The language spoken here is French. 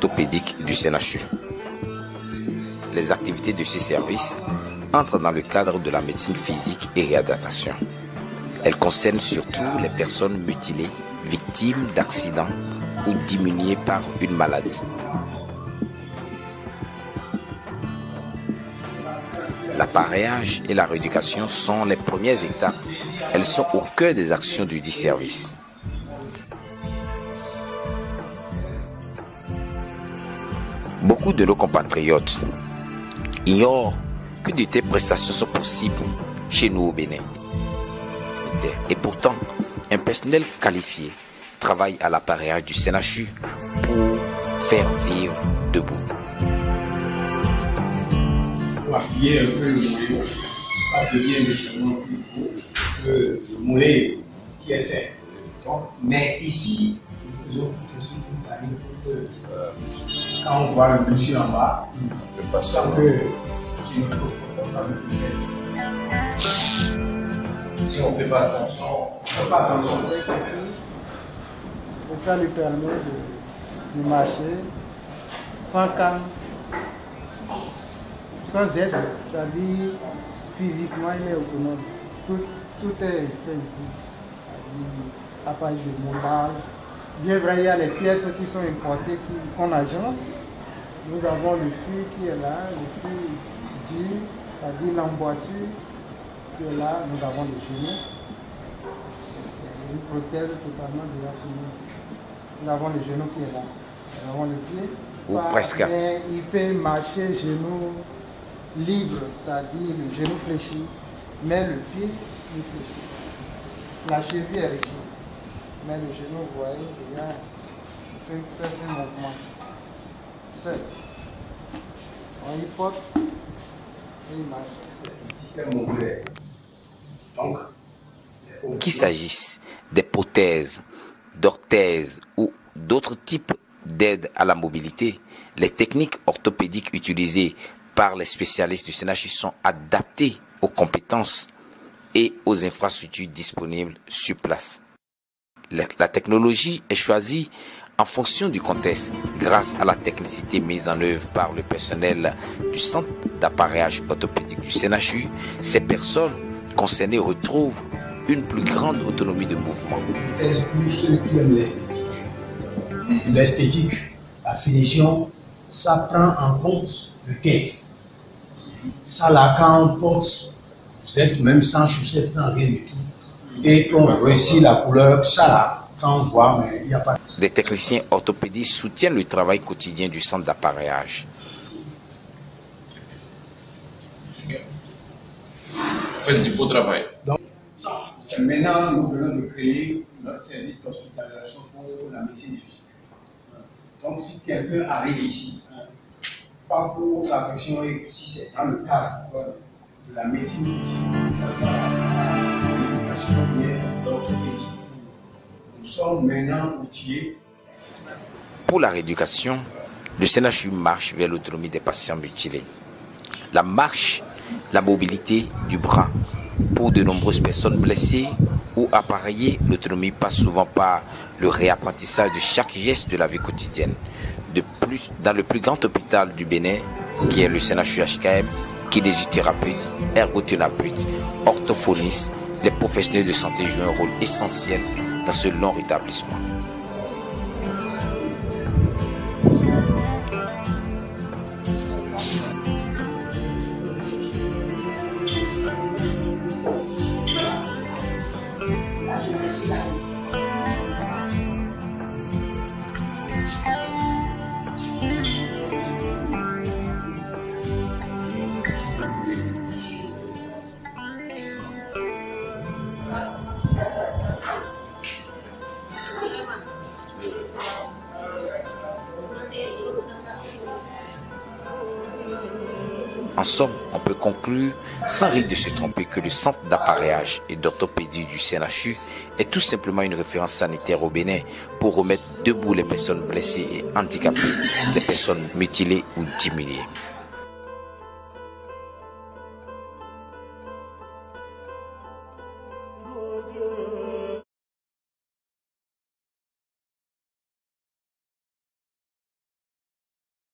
orthopédique du CNHU. Les activités de ce service entrent dans le cadre de la médecine physique et réadaptation. Elles concernent surtout les personnes mutilées, victimes d'accidents ou diminuées par une maladie. L'appareillage et la rééducation sont les premières étapes. Elles sont au cœur des actions du dit service. Beaucoup de nos compatriotes ignorent que de telles prestations sont possibles chez nous au Bénin. Et pourtant, un personnel qualifié travaille à l'appareillage du CNHU pour faire vivre debout. Pour appuyer un peu le moelleux, ça devient légèrement plus gros que le mollet qui est sec. Mais ici, nous faisons tout aussi une taille pour que quand on voit le monsieur en bas, on sent que si on ne fait pas attention, ça lui permet de marcher sans canne, sans aide, c'est-à-dire physiquement il est autonome. Tout est fait ici. Appareil de montage. Bien vrai, il y a les pièces qui sont importées, qu'on agence. Nous avons le fût qui est là, le fût dur, c'est-à-dire l'emboîture qui est là. Nous avons le genou. Une prothèse totalement déjà finie. Nous avons le genou qui est là. Nous avons le pied. Ou presque. Mais il peut marcher genou libre, c'est-à-dire le genou fléchi, mais le pied il fléchit. La cheville est régie. Mais le genou, vous voyez, déjà, il fait faire ce mouvement. Seul. On y porte et il marche. C'est un système modulaire. Donc, Qu'il s'agisse des prothèses, d'orthèses ou d'autres types d'aides à la mobilité, les techniques orthopédiques utilisées par les spécialistes du CNHU sont adaptées aux compétences et aux infrastructures disponibles sur place. La technologie est choisie en fonction du contexte, grâce à la technicité mise en œuvre par le personnel du centre d'appareillage orthopédique du CNHU. Ces personnes concernées retrouvent une plus grande autonomie de mouvement. Pour ceux qui aiment l'esthétique. L'esthétique, la finition, ça prend en compte le teint. Ça là, quand on porte, vous êtes même sans chaussettes, sans rien du tout. Et on réussit la couleur, ça là, quand on voit, mais il n'y a pas. Les techniciens orthopédistes soutiennent le travail quotidien du centre d'appareillage. Vous faites du beau travail. Donc, maintenant, nous venons de créer notre service d'hospitalisation pour la médecine physique. Donc, si quelqu'un arrive ici, pas pour l'affection, et si c'est dans le cadre de la médecine physique, que ce soit l'éducation ou l'orthopédie, nous sommes maintenant outillés. Pour la rééducation, le CNHU marche vers l'autonomie des patients mutilés. La marche, la mobilité du bras. Pour de nombreuses personnes blessées ou appareillées, l'autonomie passe souvent par le réapprentissage de chaque geste de la vie quotidienne. De plus, dans le plus grand hôpital du Bénin, qui est le CNHU HKM, kinésithérapeute, ergothérapeute, orthophoniste, les professionnels de santé jouent un rôle essentiel dans ce long rétablissement. En somme, on peut conclure, sans risque de se tromper, que le centre d'appareillage et d'orthopédie du CNHU est tout simplement une référence sanitaire au Bénin pour remettre debout les personnes blessées et handicapées, les personnes mutilées ou diminuées.